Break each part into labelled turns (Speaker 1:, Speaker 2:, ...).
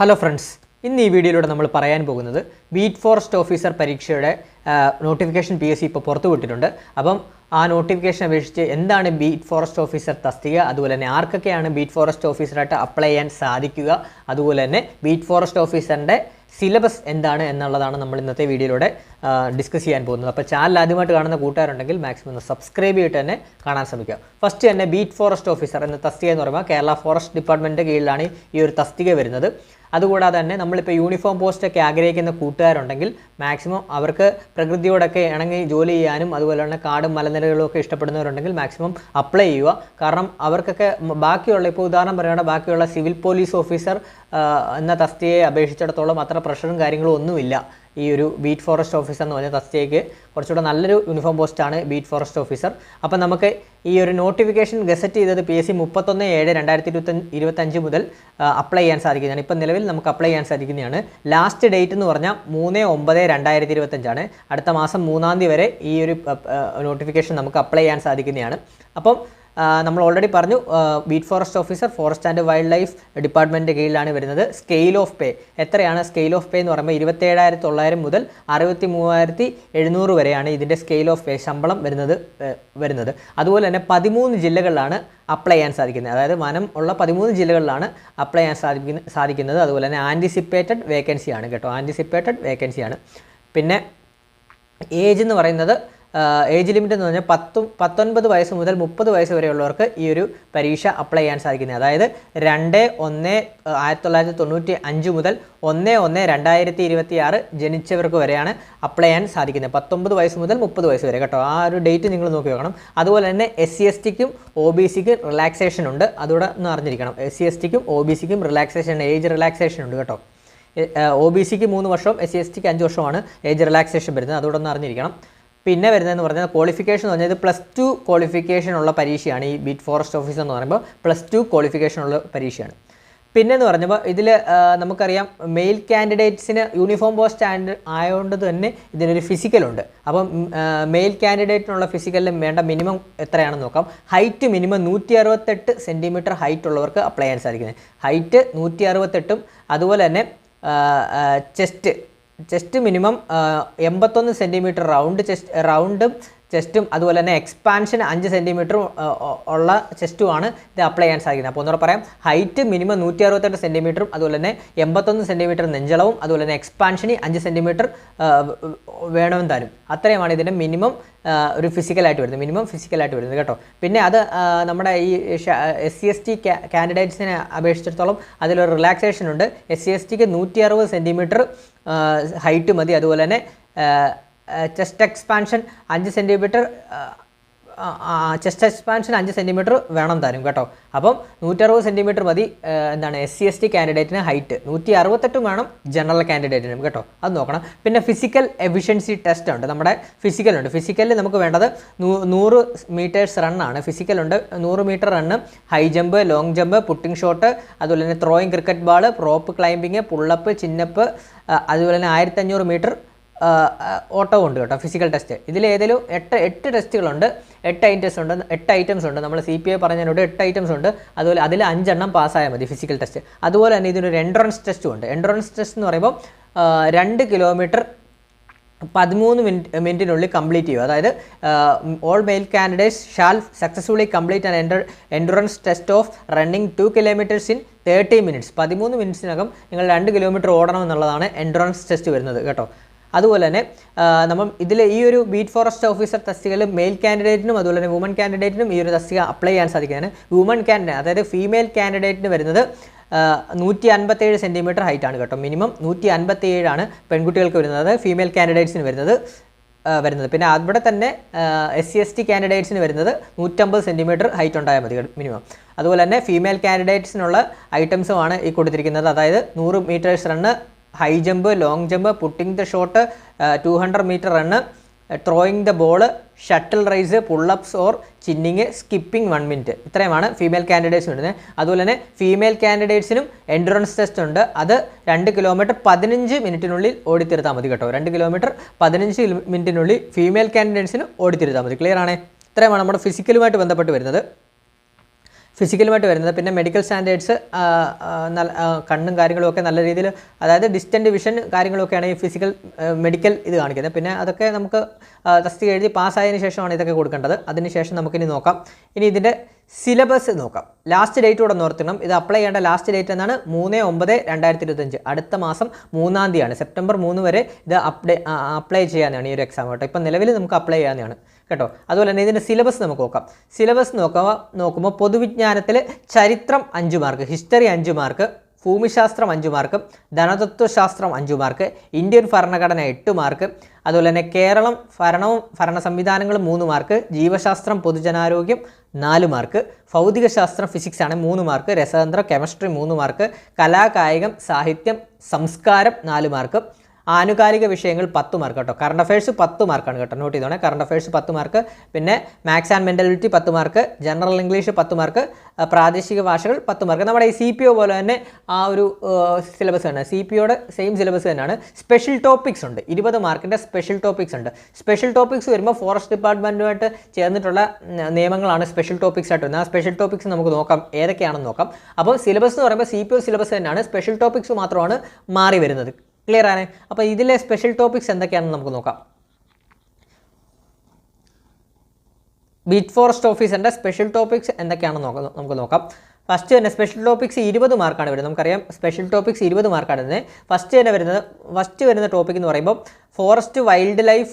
Speaker 1: Hello friends, ഇന്ന് ഈ വീഡിയോയിലൂടെ നമ്മൾ പറയാൻ പോകുന്നത് ബീറ്റ് ഫോറസ്റ്റ് ഓഫീസർ പരീക്ഷയുടെ നോട്ടിഫിക്കേഷൻ PSC ഇപ്പോൾ പുറത്തുവിട്ടിട്ടുണ്ട്. അപ്പം ആ നോട്ടിഫിക്കേഷൻ അപേക്ഷിച്ച് എന്താണ് ബീറ്റ് ഫോറസ്റ്റ് ഓഫീസർ തസ്തിക, അതുപോലെ തന്നെ ആർക്കൊക്കെയാണ് ബീറ്റ് ഫോറസ്റ്റ് ഓഫീസറായിട്ട് അപ്ലൈ ചെയ്യാൻ സാധിക്കുക, അതുപോലെ തന്നെ ബീറ്റ് ഫോറസ്റ്റ് ഓഫീസറിൻ്റെ സിലബസ് എന്താണ് എന്നുള്ളതാണ് നമ്മൾ ഇന്നത്തെ വീഡിയോയിലൂടെ ഡിസ്കസ് ചെയ്യാൻ പോകുന്നത്. അപ്പോൾ ചാനൽ ആദ്യമായിട്ട് കാണുന്ന കൂട്ടുകാരുണ്ടെങ്കിൽ മാക്സിമം ഒന്ന് സബ്സ്ക്രൈബ് ചെയ്തിട്ട് തന്നെ കാണാൻ ശ്രമിക്കുക. ഫസ്റ്റ് തന്നെ ബീറ്റ് ഫോറസ്റ്റ് ഓഫീസർ എന്ന തസ്തിക എന്ന് പറയുമ്പോൾ കേരള ഫോറസ്റ്റ് ഡിപ്പാർട്ട്മെൻറ്റിൻ്റെ കീഴിലാണ് ഈ ഒരു തസ്തിക വരുന്നത്. അതുകൂടാതെ തന്നെ നമ്മളിപ്പോൾ യൂണിഫോം പോസ്റ്റൊക്കെ ആഗ്രഹിക്കുന്ന കൂട്ടുകാരുണ്ടെങ്കിൽ മാക്സിമം അവർക്ക് പ്രകൃതിയോടൊക്കെ ഇണങ്ങി ജോലി ചെയ്യാനും അതുപോലെ തന്നെ കാടും മലനിരകളും ഒക്കെ ഇഷ്ടപ്പെടുന്നവരുണ്ടെങ്കിൽ മാക്സിമം അപ്ലൈ ചെയ്യുക. കാരണം അവർക്കൊക്കെ ബാക്കിയുള്ള, ഇപ്പോൾ ഉദാഹരണം പറയുകയാണെങ്കിൽ ബാക്കിയുള്ള സിവിൽ പോലീസ് ഓഫീസർ എന്ന തസ്തികയെ അപേക്ഷിച്ചിടത്തോളം അത്ര പ്രഷറും കാര്യങ്ങളും ഒന്നുമില്ല. ഈ ഒരു ബീറ്റ് ഫോറസ്റ്റ് ഓഫീസർ എന്ന് പറഞ്ഞ തസ്തികയ്ക്ക് കുറച്ചുകൂടെ നല്ലൊരു യൂണിഫോം പോസ്റ്റാണ് ബീറ്റ് ഫോറസ്റ്റ് ഓഫീസർ. അപ്പം നമുക്ക് ഈ ഒരു നോട്ടിഫിക്കേഷൻ ഗസറ്റ് ചെയ്തത് PSC 31/7/2025 മുതൽ അപ്ലൈ ചെയ്യാൻ സാധിക്കുന്നതാണ്. ഇപ്പം നിലവിൽ നമുക്ക് അപ്ലൈ ചെയ്യാൻ സാധിക്കുന്നതാണ്. ലാസ്റ്റ് ഡേറ്റ് എന്ന് പറഞ്ഞാൽ 3/9/2025 അടുത്ത മാസം 3-ാം തീയതി വരെ ഈ ഒരു നോട്ടിഫിക്കേഷൻ നമുക്ക് അപ്ലൈ ചെയ്യാൻ സാധിക്കുന്നതാണ്. അപ്പം നമ്മൾ ഓൾറെഡി പറഞ്ഞു, beat forest officer forest and wildlife ഡിപ്പാർട്ട്മെൻറ്റിൻ്റെ കീഴിലാണ് വരുന്നത്. സ്കെയിൽ ഓഫ് പേ എത്രയാണ്? സ്കെയിൽ ഓഫ് പേ എന്ന് പറയുമ്പോൾ 27,900 മുതൽ 63,700 വരെയാണ് ഇതിൻ്റെ സ്കെയിൽ ഓഫ് പേ ശമ്പളം വരുന്നത്. അതുപോലെ തന്നെ 13 ജില്ലകളിലാണ് അപ്ലൈ ചെയ്യാൻ സാധിക്കുന്നത്. അതായത് വനം ഉള്ള 13 ജില്ലകളിലാണ് അപ്ലൈ ചെയ്യാൻ സാധിക്കുന്നത്. അതുപോലെ തന്നെ ആൻറ്റിസിപ്പേറ്റഡ് വേക്കൻസിയാണ് കേട്ടോ, ആൻറ്റിസിപ്പേറ്റഡ് വേക്കൻസിയാണ്. പിന്നെ ഏജ് എന്ന് പറയുന്നത്, ഏജ് ലിമിറ്റ് എന്ന് പറഞ്ഞാൽ 19 വയസ്സ് മുതൽ 30 വയസ്സ് വരെയുള്ളവർക്ക് ഈ ഒരു പരീക്ഷ അപ്ലൈ ചെയ്യാൻ സാധിക്കുന്നത്. അതായത് 2/1/1995 മുതൽ 1/1/2026 ജനിച്ചവർക്ക് വരെയാണ് അപ്ലൈ ചെയ്യാൻ സാധിക്കുന്നത്. 19 വയസ്സ് മുതൽ 30 വയസ്സ് വരെ കേട്ടോ, ആ ഒരു ഡേറ്റ് നിങ്ങൾ നോക്കി വെക്കണം. അതുപോലെ തന്നെ SC/STക്കും OBCക്കും റിലാക്സേഷൻ ഉണ്ട്, അതുകൂടെ ഒന്ന് അറിഞ്ഞിരിക്കണം. SC/STക്കും OBCക്കും റിലാക്സേഷൻ, ഏജ് റിലാക്സേഷൻ ഉണ്ട് കേട്ടോ. OBCക്ക് 3 വർഷവും SC/STക്ക് 5 വർഷമാണ് ഏജ് റിലാക്സേഷൻ വരുന്നത്, അതുകൂടെ ഒന്ന് അറിഞ്ഞിരിക്കണം. പിന്നെ വരുന്നതെന്ന് പറഞ്ഞാൽ ക്വാളിഫിക്കേഷൻ എന്ന് പറഞ്ഞാൽ +2 ക്വാളിഫിക്കേഷൻ ഉള്ള പരീക്ഷയാണ്. ഈ ബീറ്റ് ഫോറസ്റ്റ് ഓഫീസർ എന്ന് പറയുമ്പോൾ +2 ക്വാളിഫിക്കേഷൻ ഉള്ള പരീക്ഷയാണ്. പിന്നെ എന്ന് പറഞ്ഞപ്പോൾ ഇതിൽ നമുക്കറിയാം, മെയിൽ കാൻഡിഡേറ്റ്സിന് യൂണിഫോം പോസ്റ്റ് ആയതുകൊണ്ട് തന്നെ ഇതിനൊരു ഫിസിക്കലുണ്ട്. അപ്പം മെയിൽ കാൻഡിഡേറ്റിനുള്ള ഫിസിക്കലിന് വേണ്ട മിനിമം എത്രയാണെന്ന് നോക്കാം. ഹൈറ്റ് മിനിമം 168 സെൻറ്റിമീറ്റർ ഹൈറ്റ് ഉള്ളവർക്ക് അപ്ലൈ ചെയ്യാൻ സാധിക്കുന്നത്. ഹൈറ്റ് 168, അതുപോലെ തന്നെ ചെസ്റ്റ് മിനിമം 81 സെൻറ്റിമീറ്റർ റൗണ്ടും ചെസ്റ്റും, അതുപോലെ തന്നെ എക്സ്പാൻഷൻ 5 സെൻറ്റിമീറ്ററും ഉള്ള ചെസ്റ്റുമാണ് ഇത് അപ്ലൈ ചെയ്യാൻ സാധിക്കുന്നത്. അപ്പോൾ ഒന്നുകൂടെ പറയാം, ഹൈറ്റ് മിനിമം 168 സെൻറ്റിമീറ്ററും അതുപോലെ തന്നെ 81 സെൻറ്റിമീറ്റർ നെഞ്ചളവും അതുപോലെ തന്നെ എക്സ്പാൻഷന് 5 സെൻറ്റിമീറ്റർ വേണമെന്ന് തരും. അത്രയുമാണ് ഇതിൻ്റെ മിനിമം ഒരു ഫിസിക്കലായിട്ട് വരുന്നത് കേട്ടോ. പിന്നെ അത് നമ്മുടെ ഈ SC/ST കാൻഡിഡേറ്റ്സിനെ അപേക്ഷിച്ചിടത്തോളം അതിലൊരു റിലാക്സേഷൻ ഉണ്ട്. SC/STക്ക് 160 സെൻറ്റിമീറ്റർ ഹൈറ്റ് മതി. അതുപോലെ തന്നെ ചെസ്റ്റ് എക്സ്പാൻഷൻ 5 സെൻറ്റിമീറ്റർ വേണം തരും കേട്ടോ. അപ്പം 160 സെൻറ്റിമീറ്റർ മതി എന്താണ് SC/ST കാൻഡിഡേറ്റിന് ഹൈറ്റ്. 168 വേണം ജനറൽ കാൻഡിഡേറ്റിനും കേട്ടോ, അത് നോക്കണം. പിന്നെ ഫിസിക്കൽ എഫിഷ്യൻസി ടെസ്റ്റ് ഉണ്ട്, നമ്മുടെ ഫിസിക്കലുണ്ട്. ഫിസിക്കലിൽ നമുക്ക് വേണ്ടത് 100 മീറ്റേഴ്സ് റണ്ണാണ്. ഫിസിക്കലുണ്ട് 100 metre run, high jump, long jump, putting shot, അതുപോലെ തന്നെ throwing cricket ball, rope climbing, pull up, chin up, അതുപോലെ തന്നെ 1500 മീറ്റർ ഓട്ടവും ഉണ്ട് കേട്ടോ. ഫിസിക്കൽ ടെസ്റ്റ് ഇതിലേതെങ്കിലും 8 ടെസ്റ്റുകളുണ്ട്, 8 ഐറ്റംസ് ഉണ്ട്. നമ്മൾ CPA പറഞ്ഞതിനോട് 8 ഐറ്റംസ് ഉണ്ട്. അതുപോലെ അതിൽ 5 എണ്ണം പാസ്സായാൽ മതി ഫിസിക്കൽ ടെസ്റ്റ്. അതുപോലെ തന്നെ ഇതിനൊരു എൻട്രൻസ് ടെസ്റ്റും ഉണ്ട്. എൻട്രൻസ് ടെസ്റ്റ് എന്ന് പറയുമ്പോൾ 2 കിലോമീറ്റർ 13 മിനിറ്റിനുള്ളിൽ കംപ്ലീറ്റ് ചെയ്യുക. അതായത് all mail candidates shall successfully complete an endurance test of running 2 kilometres in 30 minutes. 13 മിനിറ്റ്സിനകം നിങ്ങൾ 2 കിലോമീറ്റർ ഓടണം എന്നുള്ളതാണ് എൻട്രൻസ് ടെസ്റ്റ് വരുന്നത് കേട്ടോ. അതുപോലെ തന്നെ നമ്മൾ ഇതിൽ ഈ ഒരു ബീറ്റ് ഫോറസ്റ്റ് ഓഫീസർ തസ്തികയിൽ മെയിൽ കാൻഡിഡേറ്റിനും അതുപോലെ തന്നെ വുമൺ കാൻഡിഡേറ്റിനും ഈ ഒരു തസ്തിക അപ്ലൈ ചെയ്യാൻ സാധിക്കുന്നതാണ്. വുമൺ കാൻഡിഡേറ്റ്, അതായത് ഫീമെയിൽ കാൻഡിഡേറ്റിന് വരുന്നത് 157 സെൻറ്റിമീറ്റർ ഹൈറ്റാണ് കേട്ടോ. മിനിമം 157 പെൺകുട്ടികൾക്ക് വരുന്നത്, ഫീമെയിൽ കാൻഡിഡേറ്റ്സിന് വരുന്നത്. പിന്നെ അവിടെ തന്നെ SC/ST കാൻഡിഡേറ്റ്സിന് വരുന്നത് 150 സെൻറ്റിമീറ്റർ ഹൈറ്റ് ഉണ്ടായാൽ മതി മിനിമം. അതുപോലെ തന്നെ ഫീമെയിൽ കാൻഡിഡേറ്റ്സിനുള്ള ഐറ്റംസുമാണ് ഈ കൊടുത്തിരിക്കുന്നത്. അതായത് 100 meters run, high jump, long jump, putting the shot, 200 meter run, throwing the ball, shuttle race, pullups or chinning, skipping 1 minute. ഇത്രയുമാണ് ഫീമെയിൽ കാൻഡിഡേറ്റ്സ് വരുന്നത്. അതുപോലെ തന്നെ ഫീമെയിൽ കാൻഡിഡേറ്റ്സിനും എൻഡുറൻസ് ടെസ്റ്റ് ഉണ്ട്. അത് 2 കിലോമീറ്റർ 15 മിനിറ്റിനുള്ളിൽ ഓടിത്തീർത്താൽ മതി കേട്ടോ. 2 കിലോമീറ്റർ 15 മിനിറ്റിനുള്ളിൽ ഫീമെയിൽ കാൻഡിഡേറ്റ്സിന് ഓടിത്തീർത്താൽ മതി. ക്ലിയർ ആണ്? ഇത്രയുമാണ് നമ്മുടെ ഫിസിക്കലുമായിട്ട് ബന്ധപ്പെട്ട് വരുന്നത്. ഫിസിക്കലുമായിട്ട് വരുന്നത്. പിന്നെ മെഡിക്കൽ സ്റ്റാൻഡേർഡ്സ് കണ്ണും കാര്യങ്ങളുമൊക്കെ നല്ല രീതിയിൽ, അതായത് ഡിസ്റ്റൻറ്റ് വിഷൻ കാര്യങ്ങളൊക്കെയാണ് ഈ ഫിസിക്കൽ മെഡിക്കൽ ഇത് കാണിക്കുന്നത്. പിന്നെ അതൊക്കെ നമുക്ക് ടെസ്റ്റ് എഴുതി പാസ്സായതിനു ശേഷമാണ് ഇതൊക്കെ കൊടുക്കേണ്ടത്. അതിനുശേഷം നമുക്കിനി നോക്കാം. ഇനി ഇതിൻ്റെ സിലബസ് നോക്കാം. ലാസ്റ്റ് ഡേറ്റ് കൂടെ ഓർത്തിക്കണം. ഇത് അപ്ലൈ ചെയ്യേണ്ട ലാസ്റ്റ് ഡേറ്റ് എന്നാണ് 3/9/2025, അടുത്ത മാസം 3-ാം തീയതിയാണ്. സെപ്റ്റംബർ 3 വരെ ഇത് അപ്ലൈ ചെയ്യാനാണ് ഈ ഒരു എക്സാം കേട്ടോ. ഇപ്പം നിലവിൽ നമുക്ക് അപ്ലൈ ചെയ്യാനാണ് കേട്ടോ. അതുപോലെ തന്നെ ഇതിൻ്റെ സിലബസ് നമുക്ക് നോക്കാം. സിലബസ് നോക്കുമ്പോൾ പൊതുവിജ്ഞാനത്തിൽ ചരിത്രം 5 മാർക്ക്, ഹിസ്റ്ററി 5 മാർക്ക്, ഭൂമിശാസ്ത്രം 5 മാർക്ക്, ധനതത്വശാസ്ത്രം 5 മാർക്ക്, ഇന്ത്യൻ ഭരണഘടന 8 മാർക്ക്, അതുപോലെ തന്നെ കേരളം ഭരണവും ഭരണ സംവിധാനങ്ങളും 3 മാർക്ക്, ജീവശാസ്ത്രം പൊതുജനാരോഗ്യം 4 മാർക്ക്, ഭൗതികശാസ്ത്രം ഫിസിക്സ് ആണ് 3 മാർക്ക്, രസതന്ത്രം കെമിസ്ട്രി 3 മാർക്ക്, കലാകായികം സാഹിത്യം സംസ്കാരം 4 മാർക്ക്, ആനുകാലിക വിഷയങ്ങൾ 10 മാർക്ക് കേട്ടോ. കറണ്ട് അഫയേഴ്സ് 10 മാർക്കാണ് കേട്ടോ, നോട്ട് ചെയ്തോണേ. കറണ്ട് അഫയേഴ്സ് 10 മാർക്ക്, പിന്നെ maths and mentality 10 mark, general English 10 mark, പ്രാദേശിക ഭാഷകൾ 10 മാർക്ക്. നമ്മുടെ ഈ CPO പോലെ തന്നെ ആ ഒരു സിലബസ് തന്നെ, CPOയുടെ സെയിം സിലബസ് തന്നെയാണ്. സ്പെഷ്യൽ ടോപ്പിക്സ് ഉണ്ട്, 20 മാർക്കിൻ്റെ സ്പെഷ്യൽ ടോപ്പിക്സ് ഉണ്ട്. സ്പെഷ്യൽ ടോപ്പിക്സ് വരുമ്പോൾ ഫോറസ്റ്റ് ഡിപ്പാർട്ട്മെൻറ്റുമായിട്ട് ചേർന്നിട്ടുള്ള നിയമങ്ങളാണ് സ്പെഷ്യൽ ടോപ്പിക്സ് ആയിട്ട് വരുന്നത്. ആ സ്പെഷ്യൽ ടോപ്പിക്സ് നമുക്ക് നോക്കാം, ഏതൊക്കെയാണെന്ന് നോക്കാം. അപ്പോൾ സിലബസ് എന്ന് പറയുമ്പോൾ CPO സിലബസ് തന്നെയാണ്, സ്പെഷ്യൽ ടോപ്പിക്സ് മാത്രമാണ് മാറി വരുന്നത്. ക്ലിയർ ആണ്. അപ്പോൾ ഇതിലെ സ്പെഷ്യൽ ടോപ്പിക്സ് എന്തൊക്കെയാണെന്ന് നമുക്ക് നോക്കാം. ബീറ്റ് ഫോറസ്റ്റ് ഓഫീസറിൻ്റെ സ്പെഷ്യൽ ടോപ്പിക്സ് എന്തൊക്കെയാണെന്ന് നമുക്ക് നോക്കാം. ഫസ്റ്റ് തന്നെ സ്പെഷ്യൽ ടോപ്പിക്സ് 20 മാർക്കാണ് വരുന്നത്. നമുക്കറിയാം സ്പെഷ്യൽ ടോപ്പിക്സ് 20 മാർക്കാണ് വരുന്നത്. ഫസ്റ്റ് വരുന്ന ടോപ്പിക് എന്ന് പറയുമ്പോൾ forest wild life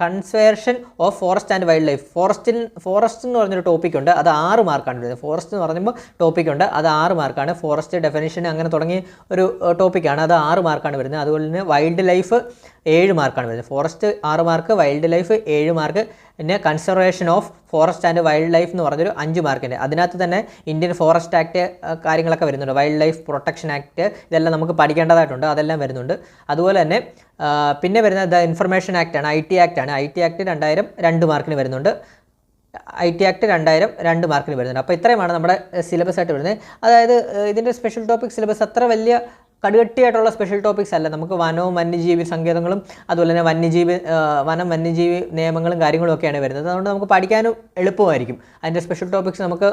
Speaker 1: conservation of forest and wild life. Forest എന്ന് പറഞ്ഞൊരു ടോപ്പിക് ഉണ്ട്, അത് 6 മാർക്കാണ് വരുന്നത്. ഫോറസ്റ്റ് എന്ന് പറയുമ്പോൾ ടോപ്പിക് ഉണ്ട്, അത് 6 മാർക്കാണ്. ഫോറസ്റ്റ് ഡെഫിനിഷൻ അങ്ങനെ തുടങ്ങിയ ഒരു ടോപ്പിക്കാണ്, അത് 6 മാർക്കാണ് വരുന്നത്. അതുപോലെ തന്നെ വൈൽഡ് ലൈഫ് 7 മാർക്കാണ് വരുന്നത്. Forest 6 mark, wildlife 7 mark, പിന്നെ conservation of forest and wildlife എന്ന് പറഞ്ഞൊരു 5 മാർക്കിൻ്റെ. അതിനകത്ത് തന്നെ ഇന്ത്യൻ ഫോറസ്റ്റ് ആക്ട് കാര്യങ്ങളൊക്കെ വരുന്നുണ്ട്, വൈൽഡ് ലൈഫ് പ്രൊട്ടക്ഷൻ ആക്ട്, ഇതെല്ലാം നമുക്ക് പഠിക്കേണ്ടതായിട്ടുണ്ട്, അതെല്ലാം വരുന്നുണ്ട്. അതുപോലെ തന്നെ പിന്നെ വരുന്നത് ഇൻഫർമേഷൻ ആക്റ്റാണ്, IT ആക്റ്റാണ്. IT ആക്ട് 2000 2 മാർക്കിന് വരുന്നുണ്ട്. IT ആക്ട് 2000 2 മാർക്കിന് വരുന്നുണ്ട്. അപ്പോൾ ഇത്രയുമാണ് നമ്മുടെ സിലബസ് ആയിട്ട് വരുന്നത്. അതായത് ഇതിൻ്റെ സ്പെഷ്യൽ ടോപ്പിക് സിലബസ് അത്ര വലിയ കടുകട്ടിയായിട്ടുള്ള സ്പെഷ്യൽ ടോപ്പിക്സ് അല്ല. നമുക്ക് വനവും വന്യജീവി സങ്കേതങ്ങളും അതുപോലെ തന്നെ വന്യജീവി നിയമങ്ങളും കാര്യങ്ങളും ഒക്കെയാണ് വരുന്നത്. അതുകൊണ്ട് നമുക്ക് പഠിക്കാനും എളുപ്പമായിരിക്കും. അതിൻ്റെ സ്പെഷ്യൽ ടോപ്പിക്സ് നമുക്ക്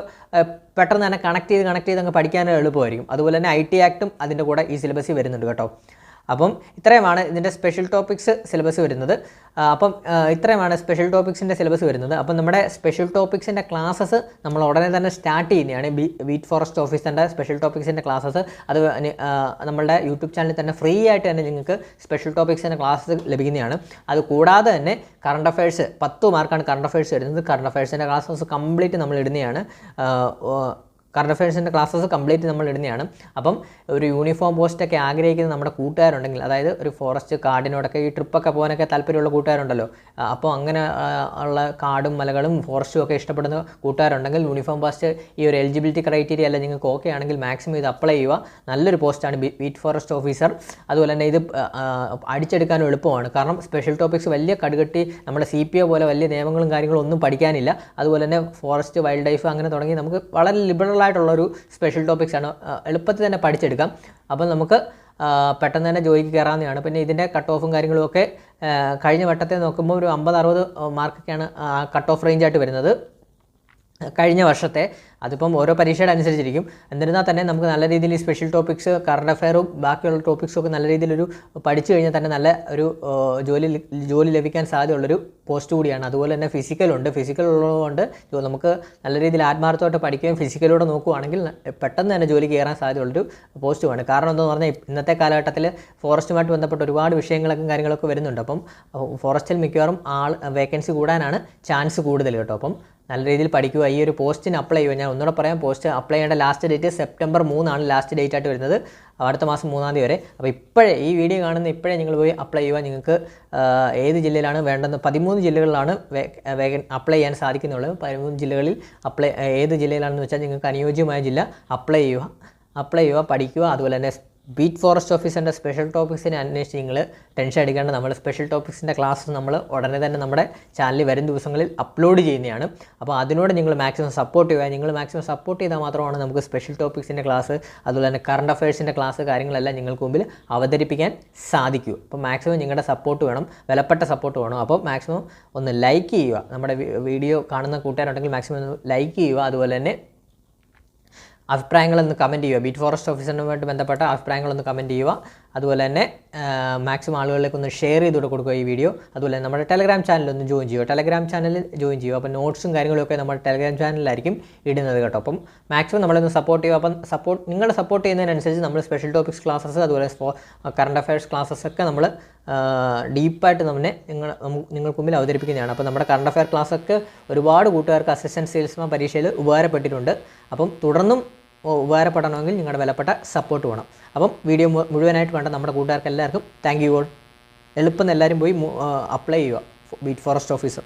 Speaker 1: പെട്ടെന്ന് തന്നെ കണക്ട് ചെയ്ത് അങ്ങ് പഠിക്കാനും എളുപ്പമായിരിക്കും. അതുപോലെ തന്നെ IT ആക്ടും അതിൻ്റെ കൂടെ ഈ സിലബസിൽ വരുന്നുണ്ട് കേട്ടോ. അപ്പം ഇത്രയുമാണ് ഇതിൻ്റെ സ്പെഷ്യൽ ടോപ്പിക്സ് സിലബസ് വരുന്നത്. ഇത്രയുമാണ് സ്പെഷ്യൽ ടോപ്പിക്സിൻ്റെ സിലബസ് വരുന്നത്. അപ്പം നമ്മുടെ സ്പെഷ്യൽ ടോപ്പിക്സിൻ്റെ ക്ലാസ്സസ് നമ്മൾ ഉടനെ തന്നെ സ്റ്റാർട്ട് ചെയ്യുന്നതാണ്. ബീറ്റ് ഫോറസ്റ്റ് ഓഫീസറിൻ്റെ സ്പെഷ്യൽ ടോപ്പിക്സിൻ്റെ ക്ലാസ്സസ് അത് നമ്മളുടെ യൂട്യൂബ് ചാനലിൽ തന്നെ ഫ്രീ ആയിട്ട് തന്നെ നിങ്ങൾക്ക് സ്പെഷ്യൽ ടോപ്പിക്സിൻ്റെ ക്ലാസ്സസ് ലഭിക്കുന്നതാണ്. അത് കൂടാതെ തന്നെ കറണ്ട് അഫയേഴ്സ് 10 മാർക്കാണ് കറണ്ട് അഫയേഴ്സ് വരുന്നത്. കറണ്ട് അഫയേഴ്സിൻ്റെ ക്ലാസ്സസ് കംപ്ലീറ്റ് നമ്മൾ ഇടുന്നതാണ്. കറണ്ട് അഫയേഴ്സിൻ്റെ ക്ലാസ്സസ് കംപ്ലീറ്റ് നമ്മൾ ഇടുന്നതാണ്. അപ്പം ഒരു യൂണിഫോം പോസ്റ്റൊക്കെ ആഗ്രഹിക്കുന്ന നമ്മുടെ കൂട്ടുകാരുണ്ടെങ്കിൽ, അതായത് ഒരു ഫോറസ്റ്റ് കാടിനോടൊക്കെ ഈ ട്രിപ്പൊക്കെ പോകാനൊക്കെ താല്പര്യമുള്ള കൂട്ടുകാരുണ്ടല്ലോ, അപ്പോൾ അങ്ങനെ ഉള്ള കാടും മലകളും ഫോറസ്റ്റും ഒക്കെ ഇഷ്ടപ്പെടുന്ന കൂട്ടുകാരുണ്ടെങ്കിൽ യൂണിഫോം പോസ്റ്റ് ഈ ഒരു എലിജിബിലിറ്റി ക്രൈറ്റീരിയ അല്ല നിങ്ങൾക്ക് ഓക്കെ ആണെങ്കിൽ മാക്സിമം ഇത് അപ്ലൈ ചെയ്യുക. നല്ലൊരു പോസ്റ്റാണ് ബീറ്റ് ഫോറസ്റ്റ് ഓഫീസർ. അതുപോലെ തന്നെ ഇത് അടിച്ചെടുക്കാനും എളുപ്പമാണ്. കാരണം സ്പെഷ്യൽ ടോപ്പിക്സ് വലിയ കടുകട്ടി നമ്മുടെ CPO പോലെ വലിയ നിയമങ്ങളും കാര്യങ്ങളും ഒന്നും പഠിക്കാനില്ല. അതുപോലെ തന്നെ ഫോറസ്റ്റ് വൈൽഡ് ലൈഫ് അങ്ങനെ തുടങ്ങി നമുക്ക് വളരെ ലിബറൽ ആയിട്ടുള്ളൊരു സ്പെഷ്യൽ ടോപ്പിക്സാണ്, എളുപ്പത്തിൽ തന്നെ പഠിച്ചെടുക്കാം. അപ്പം നമുക്ക് പെട്ടെന്ന് തന്നെ ജോലിക്ക് കയറാവുന്നതാണ്. പിന്നെ ഇതിൻ്റെ കട്ട് ഓഫും കാര്യങ്ങളും ഒക്കെ കഴിഞ്ഞ വട്ടത്തെ നോക്കുമ്പോൾ ഒരു 50-60 മാർക്കൊക്കെയാണ് കട്ട് ഓഫ് റേഞ്ചായിട്ട് വരുന്നത് കഴിഞ്ഞ വർഷത്തെ. അതിപ്പം ഓരോ പരീക്ഷയുടെ അനുസരിച്ചിരിക്കും. എന്നിരുന്നാൽ തന്നെ നമുക്ക് നല്ല രീതിയിൽ ഈ സ്പെഷ്യൽ ടോപ്പിക്സ് കറണ്ട് അഫെയറും ബാക്കിയുള്ള ടോപ്പിക്സും ഒക്കെ നല്ല രീതിയിലൊരു പഠിച്ചു കഴിഞ്ഞാൽ തന്നെ നല്ല ഒരു ജോലി ലഭിക്കാൻ സാധ്യതയുള്ളൊരു പോസ്റ്റ് കൂടിയാണ്. അതുപോലെ തന്നെ ഫിസിക്കലുണ്ട്. ഫിസിക്കൽ ഉള്ളതുകൊണ്ട് നമുക്ക് നല്ല രീതിയിൽ ആത്മാർത്ഥമായിട്ട് പഠിക്കുകയും ഫിസിക്കലൂടെ നോക്കുകയാണെങ്കിൽ പെട്ടെന്ന് തന്നെ ജോലി കയറാൻ സാധ്യതയുള്ളൊരു പോസ്റ്റുമാണ്. കാരണം എന്താണെന്ന് പറഞ്ഞാൽ ഇന്നത്തെ കാലഘട്ടത്തിൽ ഫോറസ്റ്റുമായിട്ട് ബന്ധപ്പെട്ട് ഒരുപാട് വിഷയങ്ങളൊക്കെ കാര്യങ്ങളൊക്കെ വരുന്നുണ്ട്. അപ്പം ഫോറസ്റ്റിൽ മിക്കവാറും വേക്കൻസി കൂടാനാണ് ചാൻസ് കൂടുതൽ കേട്ടോ. അപ്പം നല്ല രീതിയിൽ പഠിക്കുക. ഈ ഒരു പോസ്റ്റിന് അപ്ലൈ ചെയ്യുക. ഞാൻ ഒന്നുകൂടെ പറയാം, പോസ്റ്റ് അപ്ലൈ ചെയ്യേണ്ട last date September 3 last date ആയിട്ട് വരുന്നത്, അടുത്ത മാസം 3-ാം തീയതി വരെ. അപ്പോൾ ഇപ്പോഴേ ഈ വീഡിയോ കാണുന്ന ഇപ്പോഴേ നിങ്ങൾ പോയി അപ്ലൈ ചെയ്യുക. നിങ്ങൾക്ക് ഏത് ജില്ലയിലാണ് വേണ്ടതെന്ന് 13 ജില്ലകളിലാണ് അപ്ലൈ ചെയ്യാൻ സാധിക്കുന്നുള്ളൂ. 13 ജില്ലകളിൽ ഏത് ജില്ലയിലാണെന്ന് വെച്ചാൽ നിങ്ങൾക്ക് അനുയോജ്യമായ ജില്ല അപ്ലൈ ചെയ്യുക, പഠിക്കുക. അതുപോലെ തന്നെ ബീറ്റ് ഫോറസ്റ്റ് ഓഫീസറിൻ്റെ സ്പെഷ്യൽ ടോപ്പിക്സിനെ അന്വേഷിച്ച് നിങ്ങൾ ടെൻഷൻ അടിക്കേണ്ട. നമ്മൾ സ്പെഷ്യൽ ടോപ്പിക്സിൻ്റെ ക്ലാസ് നമ്മൾ ഉടനെ തന്നെ നമ്മുടെ ചാനലിൽ വരും ദിവസങ്ങളിൽ അപ്ലോഡ് ചെയ്യുന്നതാണ്. അപ്പോൾ അതിനോട് നിങ്ങൾ മാക്സിമം സപ്പോർട്ട് ചെയ്യുക. നിങ്ങൾ മാക്സിമം സപ്പോർട്ട് ചെയ്താൽ മാത്രമാണ് നമുക്ക് സ്പെഷ്യൽ ടോപ്പിക്സിൻ്റെ ക്ലാസ് അതുപോലെ തന്നെ കറണ്ട് അഫയേഴ്സിൻ്റെ ക്ലാസ് കാര്യങ്ങളെല്ലാം നിങ്ങൾക്ക് മുമ്പിൽ അവതരിപ്പിക്കാൻ സാധിക്കൂ. അപ്പോൾ മാക്സിമം നിങ്ങളുടെ സപ്പോർട്ട് വേണം, വിലപ്പെട്ട സപ്പോർട്ട് വേണം. അപ്പോൾ മാക്സിമം ഒന്ന് ലൈക്ക് ചെയ്യുക. നമ്മുടെ വീഡിയോ കാണുന്ന കൂട്ടുകാരുണ്ടെങ്കിൽ മാക്സിമം ഒന്ന് ലൈക്ക് ചെയ്യുക. അതുപോലെ തന്നെ അഭിപ്രായങ്ങളൊന്ന് കമൻറ്റ് ചെയ്യുക. ബീറ്റ് ഫോറസ്റ്റ് ഓഫീസറുമായിട്ട് ബന്ധപ്പെട്ട അഭിപ്രായങ്ങളൊന്ന് കമൻറ്റ് ചെയ്യുക. അതുപോലെ തന്നെ മാക്സിമം ആളുകളിലേക്ക് ഒന്ന് ഷെയർ ചെയ്ത് കൊടുക്കുക ഈ വീഡിയോ. അതുപോലെ നമ്മുടെ ടെലഗ്രാം ചാനലൊന്ന് ജോയിൻ ചെയ്യുക. ടെലഗ്രാം ചാനലിൽ ജോയിൻ ചെയ്യുക. അപ്പോൾ നോട്ട്സും കാര്യങ്ങളൊക്കെ നമ്മുടെ ടെലഗ്രാം ചാനലിലായിരിക്കും ഇടുന്നത് കേട്ടോ. അപ്പം മാക്സിമം നമ്മളൊന്ന് സപ്പോർട്ട് ചെയ്യുക. അപ്പം നിങ്ങൾ സപ്പോർട്ട് ചെയ്യുന്നതിനനുസരിച്ച് നമ്മൾ സ്പെഷ്യൽ ടോപ്പിക്സ് ക്ലാസ്സസ് അതുപോലെ കറണ്ട് അഫയേഴ്സ് ക്ലാസ്സസ് ഒക്കെ നമ്മൾ ഡീപ്പായിട്ട് നിങ്ങൾക്ക് മുമ്പിൽ അവതരിപ്പിക്കുന്നതാണ്. അപ്പോൾ നമ്മുടെ കറണ്ട് അഫയർ ക്ലാസ്സൊക്കെ ഒരുപാട് കൂട്ടുകാർക്ക് അസിസ്റ്റൻറ്റ് സെയിൽസ്മാൻ പരീക്ഷയിൽ ഉപകാരപ്പെട്ടിട്ടുണ്ട്. അപ്പം തുടർന്നും ഉപകാരപ്പെടണമെങ്കിൽ നിങ്ങളുടെ വിലപ്പെട്ട സപ്പോർട്ട് വേണം. അപ്പം വീഡിയോ മുഴുവനായിട്ട് കണ്ട നമ്മുടെ കൂട്ടുകാർക്ക് എല്ലാവർക്കും താങ്ക് യു ഓൾ. എളുപ്പം എല്ലാവരും പോയി അപ്ലൈ ചെയ്യുക ബീറ്റ് ഫോറസ്റ്റ് ഓഫീസർ.